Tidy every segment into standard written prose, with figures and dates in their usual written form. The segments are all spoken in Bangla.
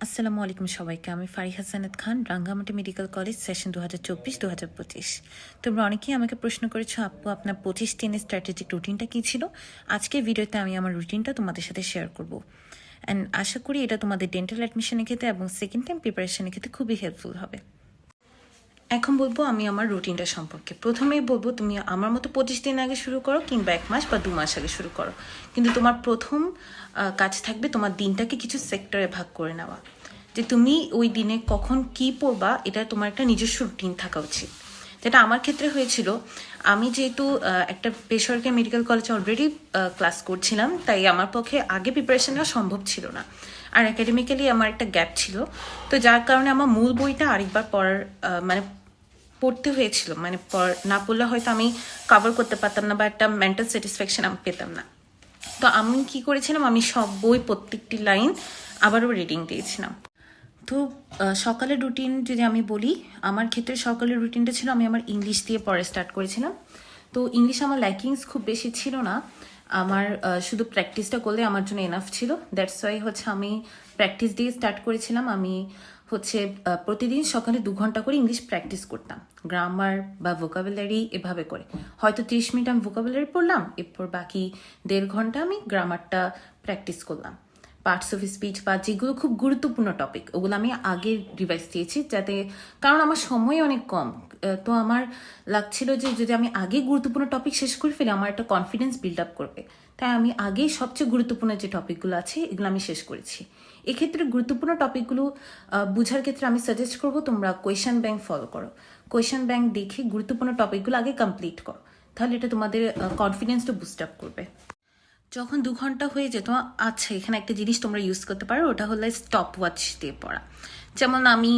আসসালামু আলাইকুম সবাইকে। আমি ফারিহা জান্নাত খান, রাঙ্গামাটি মেডিকেল কলেজ, সেশন 2024-2025। তোমরা অনেকেই আমাকে প্রশ্ন করেছো, আপু আপনার 25-10 স্ট্র্যাটেজিক রুটিনটা কী ছিল? আজকের ভিডিওতে আমি আমার রুটিনটা তোমাদের সাথে শেয়ার করব। অ্যান্ড আশা করি এটা তোমাদের ডেন্টাল অ্যাডমিশনের ক্ষেত্রে এবং সেকেন্ড টাইম প্রিপারেশনের ক্ষেত্রে খুবই হেল্পফুল হবে। এখন বলবো আমি আমার রুটিনটা সম্পর্কে। প্রথমেই বলবো তুমি আমার মতো 25 দিন আগে শুরু করো কিংবা 1 মাস বা 2 মাস আগে শুরু করো, কিন্তু তোমার প্রথম কাজ থাকবে তোমার দিনটাকে কিছু সেক্টরে ভাগ করে নেওয়া, যে তুমি ওই দিনে কখন কি পড়বা এটা তোমার একটা নিজস্ব রুটিন থাকা উচিত। যেটা আমার ক্ষেত্রে হয়েছিল, আমি যেহেতু একটা বেসরকারি মেডিকেল কলেজে অলরেডি ক্লাস করছিলাম, তাই আমার পক্ষে আগে প্রিপারেশন নেওয়া সম্ভব ছিল না, আর একাডেমিক্যালি আমার একটা গ্যাপ ছিল। তো যার কারণে আমার মূল বইটা আরেকবার পড়ার মানে পড়তে হয়েছিল, মানে না পড়লে হয়তো আমি কভার করতে পারতাম না বা একটা মেন্টাল স্যাটিসফ্যাকশন আমি পেতাম না। তো আমি কি করেছিলাম, আমি সব বই প্রত্যেকটি লাইন আবারও রিডিং দিয়েছিলাম। তো সকালের রুটিন যদি আমি বলি, আমার ক্ষেত্রে সকালের রুটিনটা ছিল আমি আমার ইংলিশ দিয়ে পড়া স্টার্ট করেছিলাম। তো ইংলিশ আমার ল্যাকিংস খুব বেশি ছিল না, আমার শুধু প্র্যাকটিসটা করলে আমার জন্য এনাফ ছিল। দ্যাটস ওয়াই হচ্ছে আমি প্র্যাকটিস দিয়ে স্টার্ট করেছিলাম। আমি হচ্ছে প্রতিদিন সকালে 2 ঘন্টা করে ইংলিশ প্র্যাকটিস করতাম, গ্রামার বা ভোকাবুলারি এভাবে করে। হয়তো 30 মিনিট আমি ভোকাবুলারি পড়লাম, এরপর বাকি 1.5 ঘন্টা আমি গ্রামারটা প্র্যাকটিস করলাম। পার্টস অফ স্পিচ বা যেগুলো খুব গুরুত্বপূর্ণ টপিক ওগুলো আমি আগে রিভাইজ দিয়েছি, যাতে কারণ আমার সময় অনেক কম। তো আমার লাগছিল যে যদি আমি আগে গুরুত্বপূর্ণ টপিক শেষ করে ফেলি আমার একটা কনফিডেন্স বিল্ড আপ করবে, তাই আমি আগেই সবচেয়ে গুরুত্বপূর্ণ যে টপিকগুলো আছে এগুলো আমি শেষ করেছি। এক্ষেত্রে গুরুত্বপূর্ণ টপিকগুলো বোঝার ক্ষেত্রে আমি সাজেস্ট করবো তোমরা কোয়েশ্চেন ব্যাংক ফলো করো। কোয়েশ্চেন ব্যাংক দেখে গুরুত্বপূর্ণ টপিকগুলো আগে কমপ্লিট করো, তাহলে এটা তোমাদের কনফিডেন্সটা বুস্ট আপ করবে। যখন 2 ঘন্টা হয়ে যেত, আচ্ছা এখানে একটা জিনিস তোমরা ইউজ করতে পারো, ওটা হলো স্টপ ওয়াচ দিয়ে পড়া। যেমন আমি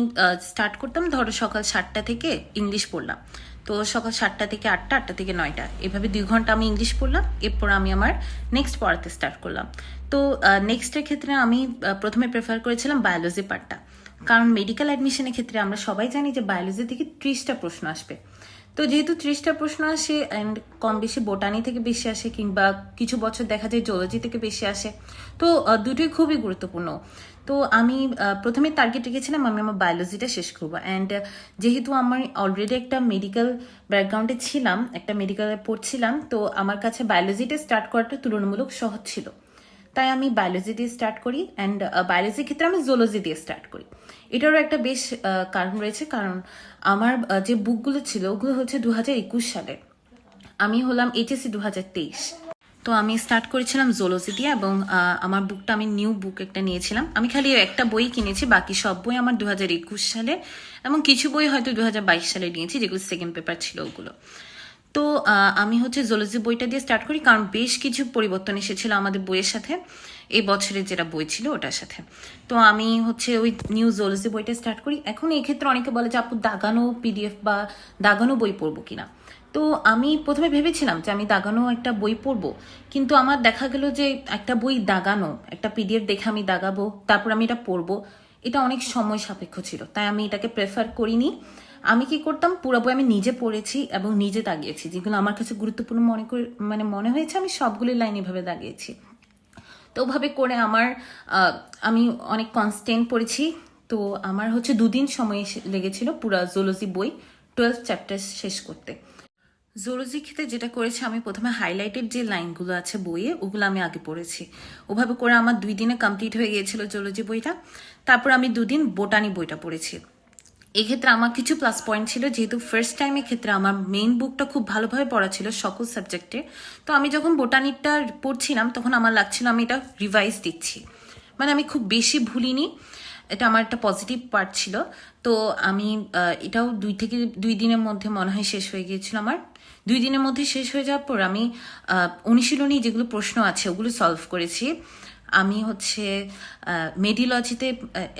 স্টার্ট করতাম ধরো সকাল 7টা থেকে ইংলিশ পড়লাম, তো সকাল 7টা থেকে 8টা, 8টা থেকে 9টা, এভাবে 2 ঘন্টা আমি ইংলিশ পড়লাম, এরপর আমি আমার নেক্সট পড়াতে স্টার্ট করলাম। তো নেক্সটের ক্ষেত্রে আমি প্রথমে প্রেফার করেছিলাম বায়োলজি পার্টটা, কারণ মেডিকেল অ্যাডমিশনের ক্ষেত্রে আমরা সবাই জানি যে বায়োলজি থেকে 30টা প্রশ্ন আসবে। তো যেহেতু 30টা প্রশ্ন আসে অ্যান্ড কম বেশি বোটানি থেকে বেশি আসে কিংবা কিছু বছর দেখা যায় জুলজি থেকে বেশি আসে, তো দুটোই খুবই গুরুত্বপূর্ণ। তো আমি প্রথমে টার্গেট রেখেছিলাম আমি আমার বায়োলজিটা শেষ করবো। অ্যান্ড যেহেতু আমার অলরেডি একটা মেডিকেল ব্যাকগ্রাউন্ডে ছিলাম, একটা মেডিকেলে পড়ছিলাম, তো আমার কাছে বায়োলজিটা স্টার্ট করাটা তুলনামূলক সহজ ছিল, তাই আমি বায়োলজি দিয়ে স্টার্ট করি। অ্যান্ড বায়োলজির ক্ষেত্রে আমি জুলজি দিয়ে স্টার্ট করি। এটারও একটা বেশ কারণ রয়েছে, কারণ আমার যে বুকগুলো ছিল ওগুলো হচ্ছে 2021 সালে, আমি হলাম এইচএসসি 2023। তো আমি স্টার্ট করেছিলাম জুলজি দিয়ে, এবং আমার বুকটা আমি নিউ বুক একটা নিয়েছিলাম। আমি খালি একটা বই কিনেছি, বাকি সব বই আমার 2021 সালে, এবং কিছু বই হয়তো 2022 সালে নিয়েছি, যেগুলো সেকেন্ড পেপার ছিল ওগুলো। তো আমি হচ্ছে জুলজি বইটা দিয়ে স্টার্ট করি, কারণ বেশ কিছু পরিবর্তন এসেছিল আমাদের বইয়ের সাথে, এই বছরের যেটা বই ছিল ওটার সাথে। তো আমি হচ্ছে ওই নিউ জুলজি বইটা স্টার্ট করি। এখন এই ক্ষেত্রে অনেকে বলে যে আপু দাগানো পিডিএফ বা দাগানো বই পড়বো কিনা। তো আমি প্রথমে ভেবেছিলাম যে আমি দাগানো একটা বই পড়বো, কিন্তু আমার দেখা গেল যে একটা বই দাগানো, একটা পিডিএফ দেখে আমি দাগাবো তারপর আমি এটা পড়বো, এটা অনেক সময় সাপেক্ষ ছিল, তাই আমি এটাকে প্রেফার করিনি। আমি কি করতাম, পুরো বই আমি নিজে পড়েছি এবং নিজে দাগিয়েছি, যেগুলো আমার কাছে গুরুত্বপূর্ণ মনে করে মনে হয়েছে আমি সবগুলি লাইন এভাবে দাগিয়েছি। তো ওভাবে করে আমার আমি অনেক কনস্ট্যান্ট পড়েছি। তো আমার হচ্ছে 2 দিন সময় লেগেছিল পুরো জুলজি বই 12 চ্যাপ্টার শেষ করতে। জুলজি ক্ষেত্রে যেটা করেছি, আমি প্রথমে হাইলাইটেড যে লাইনগুলো আছে বইয়ে ওগুলো আমি আগে পড়েছি। ওভাবে করে আমার 2 দিনে কমপ্লিট হয়ে গিয়েছিল জুলজি বইটা। তারপর আমি 2 দিন বোটানি বইটা পড়েছি। এক্ষেত্রে আমার কিছু প্লাস পয়েন্ট ছিল, যেহেতু ফার্স্ট টাইমের ক্ষেত্রে আমার মেইন বুকটা খুব ভালোভাবে পড়া ছিল সকল সাবজেক্টে। তো আমি যখন বোটানিটা পড়ছিলাম তখন আমার লাগছিল আমি এটা রিভাইজ দিচ্ছি, মানে আমি খুব বেশি ভুলিনি, এটা আমার একটা পজিটিভ পার্ট ছিল। তো আমি এটাও 2 দিনের মধ্যে মনে হয় শেষ হয়ে গিয়েছিল আমার। 2 দিনের মধ্যে শেষ হয়ে যাওয়ার পর আমি অনুশীলনী যেগুলো প্রশ্ন আছে ওগুলো সলভ করেছি। আমি হচ্ছে মেডিলজিতে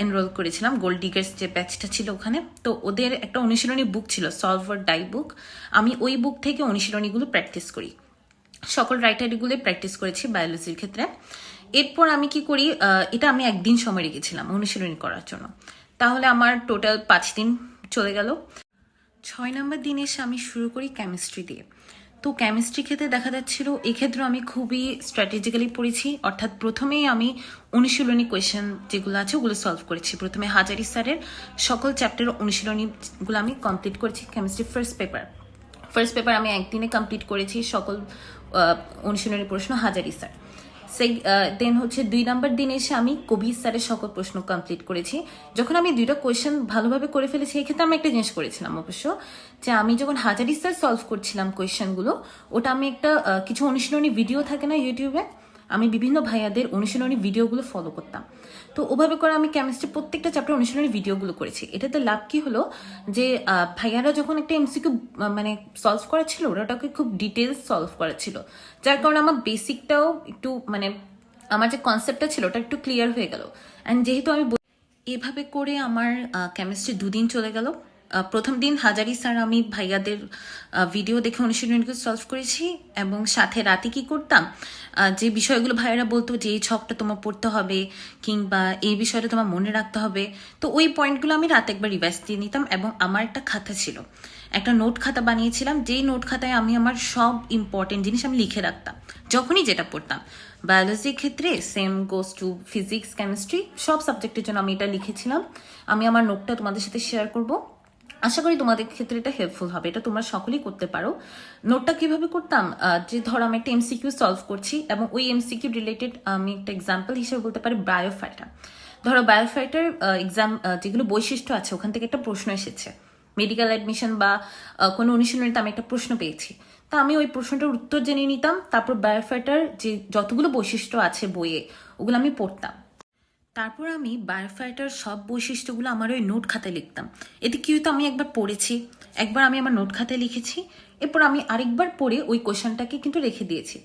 এনরোল করেছিলাম, গোল্ড ডিগার্স যে ব্যাচটা ছিল ওখানে, তো ওদের একটা অনুশীলনী বুক ছিল সলভার ডাই বুক, আমি ওই বুক থেকে অনুশীলনীগুলো প্র্যাকটিস করি, সকল রাইটারগুলো প্র্যাকটিস করেছি বায়োলজির ক্ষেত্রে। এরপর আমি কি করি, এটা আমি একদিন সময় রেখেছিলাম অনুশীলনী করার জন্য, তাহলে আমার টোটাল 5 দিন চলে গেল। 6 নম্বর দিন এসে আমি শুরু করি কেমিস্ট্রি দিয়ে। তো কেমিস্ট্রি ক্ষেত্রে দেখা যাচ্ছিল এক্ষেত্রে আমি খুবই স্ট্র্যাটেজিক্যালি পড়েছি, অর্থাৎ প্রথমেই আমি অনুশীলনী কোয়েশ্চেন যেগুলো আছে ওগুলো সলভ করেছি। প্রথমে হাজারি স্যারের সকল চ্যাপ্টারের অনুশীলনীগুলো আমি কমপ্লিট করেছি। কেমিস্ট্রি ফার্স্ট পেপার আমি একদিনে কমপ্লিট করেছি সকল অনুশীলনী প্রশ্ন হাজারি স্যার। সেই দেন হচ্ছে 2 নম্বর দিন এসে আমি কবির স্যারের সকল প্রশ্ন কমপ্লিট করেছি। যখন আমি 2টা কোয়েশ্চেন ভালোভাবে করে ফেলেছি, এক্ষেত্রে আমি একটা জিনিস করেছিলাম অবশ্য, যে আমি যখন হাজারি স্যার সলভ করছিলাম কোয়েশ্চেনগুলো, ওটা আমি একটা কিছু অনুশীলনী ভিডিও থাকে না ইউটিউবে, আমি বিভিন্ন ভাইয়াদের অনুশীলনী ভিডিওগুলো ফলো করতাম। তো ওভাবে করে আমি কেমিস্ট্রি প্রত্যেকটা চ্যাপ্টার অনুশীলনী ভিডিওগুলো করেছি। এটাতে লাভ কি হলো যে ভাইয়ারা যখন একটা এমসিকিউ মানে সলভ করা ছিল, ওটাকে খুব ডিটেলস সলভ করা ছিল, যার কারণে আমার বেসিকটাও একটু মানে আমার যে কনসেপ্টটা ছিল ওটা একটু ক্লিয়ার হয়ে গেল। অ্যান্ড যেহেতু আমি এভাবে করে আমার কেমিস্ট্রি 2 দিন চলে গেল। প্রথম দিন হাজারি স্যার আমি ভাইয়াদের ভিডিও দেখে অনুশীলনীগুলো সলভ করেছি, এবং সাথে রাতে কি করতাম, যে বিষয়গুলো ভাইয়ারা বলতো যে এই ছকটা তোমার পড়তে হবে কিংবা এই বিষয়টা তোমার মনে রাখতে হবে, তো ওই পয়েন্টগুলো আমি রাতে একবার রিভাইজ দিয়ে নিতাম। এবং আমার একটা খাতা ছিল, একটা নোট খাতা বানিয়েছিলাম, যেই নোট খাতায় আমি আমার সব ইম্পর্টেন্ট জিনিস আমি লিখে রাখতাম যখনই যেটা পড়তাম। বায়োলজির ক্ষেত্রে same goes to physics, chemistry, সব সাবজেক্টের জন্য আমি এটা লিখেছিলাম। আমি আমার নোটটা তোমাদের সাথে শেয়ার করব, আশা করি তোমাদের ক্ষেত্রে এটা হেল্পফুল হবে। এটা তোমরা সকলেই করতে পারো। নোটটা কিভাবে করতাম, যে ধরো আমি একটা এমসিকিউ সলভ করছি এবং ওই এমসিকিউ রিলেটেড আমি একটা এক্সাম্পল হিসেবে বলতে পারি বায়োফাইটার। ধরো বায়োফাইটার এক্সাম যেগুলো বৈশিষ্ট্য আছে ওখান থেকে একটা প্রশ্ন এসেছে, মেডিকেল অ্যাডমিশন বা কোনো অনুশীলনীতে আমি একটা প্রশ্ন পেয়েছি, তা আমি ওই প্রশ্নটার উত্তর জেনে নিতাম, তারপর বায়োফাইটার যে যতগুলো বৈশিষ্ট্য আছে বইয়ে ওগুলো আমি পড়তাম। তারপর আমি বায়োফাইটার সব বৈশিষ্ট্যগুলো আমার ওই নোট খাতায় লিখতাম। এতে কি হতো, আমি একবার পড়েছি, একবার আমি আমার নোট খাতায় লিখেছি, এরপর আমি আরেকবার পড়ে ওই কোয়েশনটাকে কিন্তু রেখে দিয়েছি।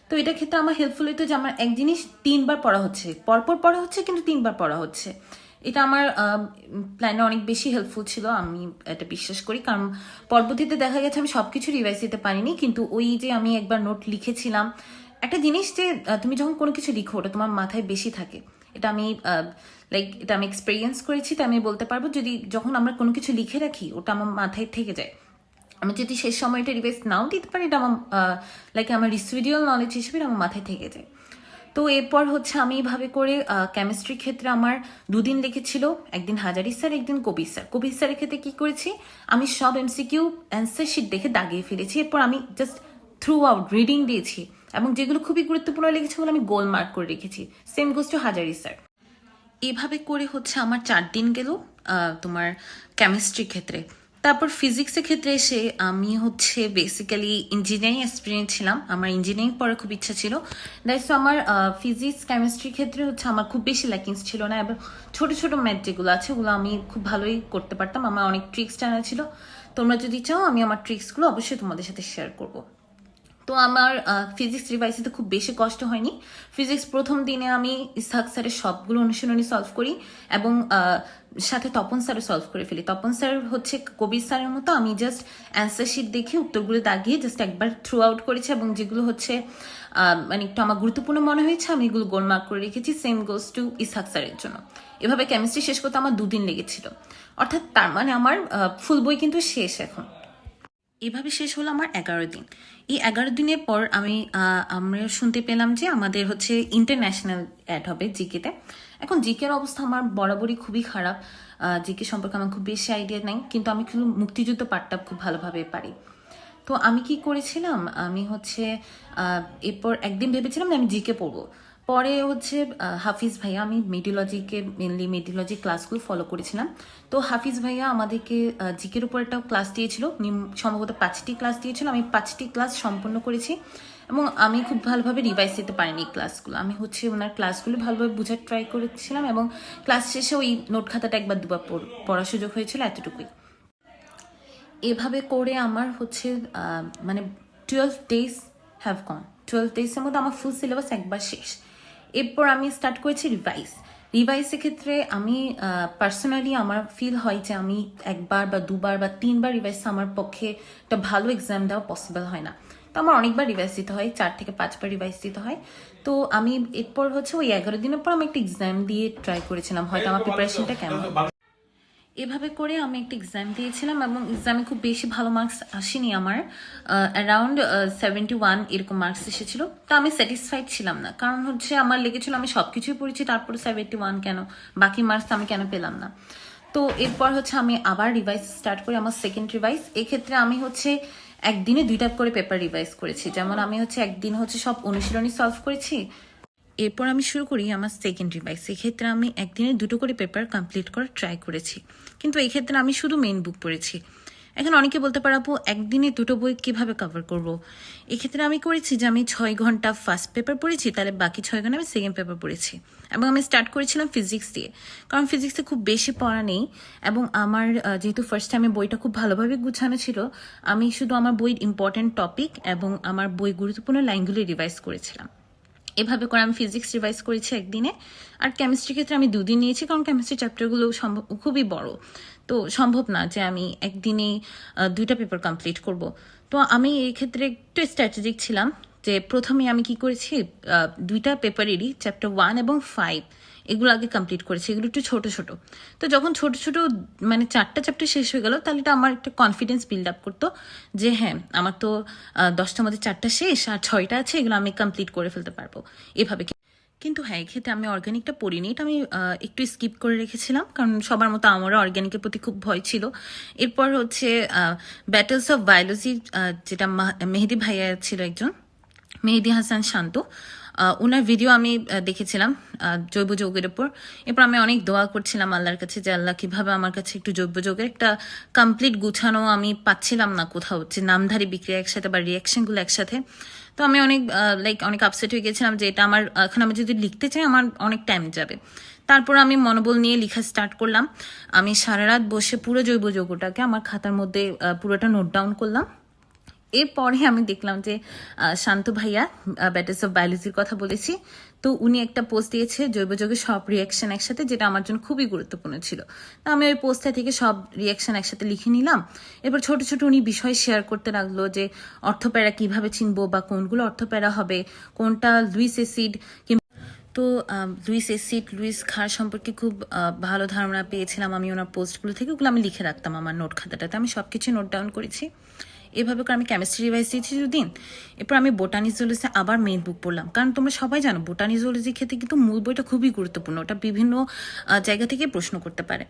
তো এটার ক্ষেত্রে আমার হেল্পফুল হতো যে আমার এক জিনিস 3বার পড়া হচ্ছে, পরপর পড়া হচ্ছে কিন্তু 3বার পড়া হচ্ছে। এটা আমার প্ল্যানে অনেক বেশি হেল্পফুল ছিল, আমি এটা বিশ্বাস করি। কারণ পরবর্তীতে দেখা গেছে আমি সব কিছু রিভাইজ দিতে পারিনি, কিন্তু ওই যে আমি একবার নোট লিখেছিলাম, একটা জিনিস যে তুমি যখন কোনো কিছু লিখো ওটা তোমার মাথায় বেশি থাকে, এটা আমি এটা আমি এক্সপিরিয়েন্স করেছি। তাই আমি বলতে পারবো, যদি যখন আমরা কোনো কিছু লিখে রাখি ওটা আমার মাথায় থেকে যায়, আমি যদি শেষ সময়টা রিভাইজ নাও দিতে পারি, এটা আমার আমার রিসিডিউয়াল নলেজ হিসেবে আমার মাথায় থেকে যায়। তো এরপর হচ্ছে আমি এইভাবে করে কেমিস্ট্রির ক্ষেত্রে আমার 2 দিন লেগেছিল, একদিন হাজারি স্যার, একদিন কবির স্যার। কবির স্যারের ক্ষেত্রে কি করেছি, আমি সব এমসিকিউ অ্যান্সার শিট দেখে দাগিয়ে ফেলেছি, এরপর আমি জাস্ট থ্রু আউট রিডিং দিয়েছি, এবং যেগুলো খুবই গুরুত্বপূর্ণ লেগেছে ওগুলো আমি গোল মার্ক করে রেখেছি। Same goes to Hazari sir. এভাবে করে হচ্ছে আমার 4 দিন গেল তোমার কেমিস্ট্রির ক্ষেত্রে। তারপর ফিজিক্সের ক্ষেত্রে এসে আমি হচ্ছে বেসিক্যালি ইঞ্জিনিয়ারিং এক্সপিরিয়েন্স ছিলাম, আমার ইঞ্জিনিয়ারিং পড়ার খুব ইচ্ছা ছিল। দ্যাটস আমার ফিজিক্স কেমিস্ট্রির ক্ষেত্রে হচ্ছে আমার খুব বেশি ল্যাকিংস ছিল না, এবং ছোটো ছোটো ম্যাথ যেগুলো আছে ওগুলো আমি খুব ভালোই করতে পারতাম। আমার অনেক ট্রিক্স জানা ছিল, তোমরা যদি চাও আমি আমার ট্রিক্সগুলো অবশ্যই তোমাদের সাথে শেয়ার করবো। তো আমার ফিজিক্স রিভাইসিতে খুব বেশি কষ্ট হয়নি। ফিজিক্স প্রথম দিনে আমি ইসহাক স্যারের সবগুলো অনুশীলনী সলভ করি, এবং সাথে তপন স্যারও সলভ করে ফেলি। তপন স্যার হচ্ছে কবির স্যারের মতো, আমি জাস্ট অ্যান্সার শিট দেখে উত্তরগুলো দাগিয়ে জাস্ট একবার থ্রু আউট করেছি, এবং যেগুলো হচ্ছে মানে একটু আমার গুরুত্বপূর্ণ মনে হয়েছে আমি এগুলো গোল মার্ক করে রেখেছি। সেম গোস টু ইসহাক স্যারের জন্য। এভাবে কেমিস্ট্রি শেষ করতে আমার 2 দিন লেগেছিল, অর্থাৎ তার মানে আমার ফুল বই কিন্তু শেষ এখন। এভাবে শেষ হলো আমার 11 দিন। এই 11 দিনের পর আমরা শুনতে পেলাম যে আমাদের হচ্ছে ইন্টারন্যাশনাল অ্যাড হবে জিকেতে। এখন জিকের অবস্থা আমার বরাবরই খুবই খারাপ, জিকে সম্পর্কে আমার খুব বেশি আইডিয়া নাই, কিন্তু আমি কিন্তু মুক্তিযুদ্ধ পাঠটা খুব ভালোভাবে পারি। তো আমি কি করেছিলাম, আমি হচ্ছে এরপর একদিন ভেবেছিলাম যে আমি জিকে পড়বো। পরে হচ্ছে হাফিজ ভাইয়া, আমি মেডিওলজিকে মেনলি মেডিওলজি ক্লাসগুলো ফলো করেছিলাম, তো হাফিজ ভাইয়া আমাদেরকে জিকের উপর একটা ক্লাস দিয়েছিল, সম্ভবত 5টি ক্লাস দিয়েছিল। আমি 5টি ক্লাস সম্পূর্ণ করেছি, এবং আমি খুব ভালোভাবে রিভাইজ দিতে পারিনি ক্লাসগুলো। আমি হচ্ছে ওনার ক্লাসগুলো ভালোভাবে বোঝার ট্রাই করেছিলাম, এবং ক্লাস শেষে ওই নোট খাতাটা একবার দুবার পড়ার সুযোগ হয়েছিল, এতটুকুই। এভাবে করে আমার হচ্ছে মানে 12 ডেজ হ্যাভ গন। 12 ডেজের মধ্যে আমার ফুল সিলেবাস একবার শেষ। এরপর আমি স্টার্ট করেছি রিভাইসের ক্ষেত্রে আমি পার্সোনালি আমার ফিল হয় যে আমি একবার বা দুবার বা 3বার রিভাইস আমার পক্ষে একটা ভালো এক্সাম দেওয়া পসিবল হয় না, তো আমার অনেকবার রিভাইস দিতে হয়, 4 থেকে 5বার রিভাইস দিতে হয়। তো আমি এরপর হচ্ছে ওই 11 দিনের পর আমি একটা এক্সাম দিয়ে ট্রাই করেছিলাম, হয়তো আমার প্রিপারেশনটা কেমন। এভাবে করে আমি একটা এক্সাম দিয়েছিলাম এবং এক্সামে খুব বেশি ভালো মার্কস আসেনি আমার, অ্যারাউন্ড 71 এরকম মার্কস এসেছিল। তো আমি স্যাটিসফাইড ছিলাম না, কারণ হচ্ছে আমার লেগেছিল আমি সব কিছুই পড়েছি, তারপরে 71 কেন, বাকি মার্কস আমি কেন পেলাম না। তো এরপর হচ্ছে আমি আবার রিভাইজ স্টার্ট করি, আমার সেকেন্ড রিভাইজ। এক্ষেত্রে আমি হচ্ছে একদিনে 2টা করে পেপার রিভাইজ করেছি, যেমন আমি হচ্ছে একদিন হচ্ছে সব অনুশীলনী সলভ করেছি। এরপর আমি শুরু করি আমার সেকেন্ড রিভাইজ। এক্ষেত্রে আমি একদিনে 2টো করে পেপার কমপ্লিট করার ট্রাই করেছি, কিন্তু এক্ষেত্রে আমি শুধু মেইন বুক পড়েছি। এখন অনেকে বলতে পারবো একদিনে 2টো বই কিভাবে কভার করব। এক্ষেত্রে আমি করেছি যে আমি 6 ঘন্টা ফার্স্ট পেপার পড়েছি, তাহলে বাকি 6 ঘন্টা আমি সেকেন্ড পেপার পড়েছি। এবং আমি স্টার্ট করেছিলাম ফিজিক্স দিয়ে, কারণ ফিজিক্সে খুব বেশি পড়া নেই এবং আমার যেহেতু ফার্স্ট টাইমে বইটা খুব ভালোভাবে গুছানো ছিল, আমি শুধু আমার বইয়ের ইম্পর্টেন্ট টপিক এবং আমার বই গুরুত্বপূর্ণ লাইনগুলি রিভাইজ করেছিলাম। এভাবে করে আমি ফিজিক্স রিভাইজ করেছি একদিনে। আর কেমিস্ট্রির ক্ষেত্রে আমি 2 দিন নিয়েছি, কারণ কেমিস্ট্রি চ্যাপ্টারগুলো খুবই বড়, তো সম্ভব না যে আমি একদিনে 2টা পেপার কমপ্লিট করব। তো আমি এই ক্ষেত্রে একটু স্ট্র্যাটেজিক ছিলাম, যে প্রথমে আমি কি করেছি, 2টা পেপারেরই চ্যাপ্টার 1 এবং 5 এগুলো আগে কমপ্লিট করেছি। এগুলো একটু ছোট ছোট। তো যখন ছোট ছোট মানে 4টা চ্যাপ্টার শেষ হয়ে গেল, তাহলে এটা আমার একটা কনফিডেন্স বিল্ড আপ করতো যে হ্যাঁ, আমার তো 10টার মধ্যে 4টা শেষ আর 6টা আছে, এগুলো আমি কমপ্লিট করে ফেলতে পারবো এভাবে। কিন্তু হ্যাঁ, এক্ষেত্রে আমি অর্গানিকটা পড়িনি, এটা আমি একটু স্কিপ করে রেখেছিলাম, কারণ সবার মতো আমারও অর্গানিকের প্রতি খুব ভয় ছিল। এরপর হচ্ছে ব্যাটেলস অফ বায়োলজি, যেটা মেহেদি ভাইয়া ছিল একজন, মেহেদি হাসান শান্ত, ওনার ভিডিও আমি দেখেছিলাম জৈব যৌগের ওপর। এরপর আমি অনেক দোয়া করছিলাম আল্লাহর কাছে যে আল্লাহ কীভাবে আমার কাছে একটু জৈব যৌগের একটা কমপ্লিট গুছানো আমি পাচ্ছিলাম না কোথাও, যে নামধারী বিক্রিয়া একসাথে বা রিয়াকশনগুলো একসাথে। তো আমি অনেক অনেক আপসেট হয়ে গেছিলাম যে এটা আমার এখন আমি যদি লিখতে চাই আমার অনেক টাইম যাবে। তারপর আমি মনোবল নিয়ে লেখা স্টার্ট করলাম। আমি সারা রাত বসে পুরো জৈব যৌগটাকে আমার খাতার মধ্যে পুরোটা নোট ডাউন করলাম। এরপরে আমি দেখলাম যে শান্ত ভাইয়া ব্যাটেলস অফ বায়োলজির কথা বলেছি, তো উনি একটা পোস্ট দিয়েছে জৈব যৌগের সব রিয়াকশন একসাথে, যেটা আমার জন্য খুবই গুরুত্বপূর্ণ ছিল। তো আমি ওই পোস্টটা থেকে সব রিয়াকশন একসাথে লিখে নিলাম। এবার ছোট ছোট উনি বিষয় শেয়ার করতে লাগলো, যে অর্থপ্যারা কিভাবে চিনবো বা কোনগুলো অর্থপ্যারা হবে, কোনটা লুইস অ্যাসিড। তো লুইস অ্যাসিড, লুইস ক্ষার সম্পর্কে খুব ভালো ধারণা পেয়েছিলাম আমি ওনার পোস্টগুলো থেকে। ওগুলো আমি লিখে রাখতাম আমার নোট খাতাটাতে, আমি সব কিছু নোট ডাউন করেছি। এভাবে করে আমি কেমিস্ট্রি রিভাইজ দিয়েছি 2 দিন। এরপর আমি বোটানি জুলজিতে আবার মেইন বুক পড়লাম, কারণ তোমরা সবাই জানো বোটানি জুলজির ক্ষেত্রে কিন্তু মূল বইটা খুবই গুরুত্বপূর্ণ, ওটা বিভিন্ন জায়গা থেকে প্রশ্ন করতে পারে।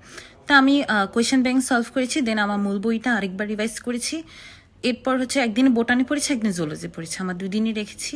তা আমি কোয়েশ্চেন ব্যাংক সলভ করেছি, দেন আমার মূল বইটা আরেকবার রিভাইজ করেছি। এরপর হচ্ছে একদিনে বোটানি পড়েছি, একদিন জুলজি পড়েছি, আমার 2 দিনই রেখেছি।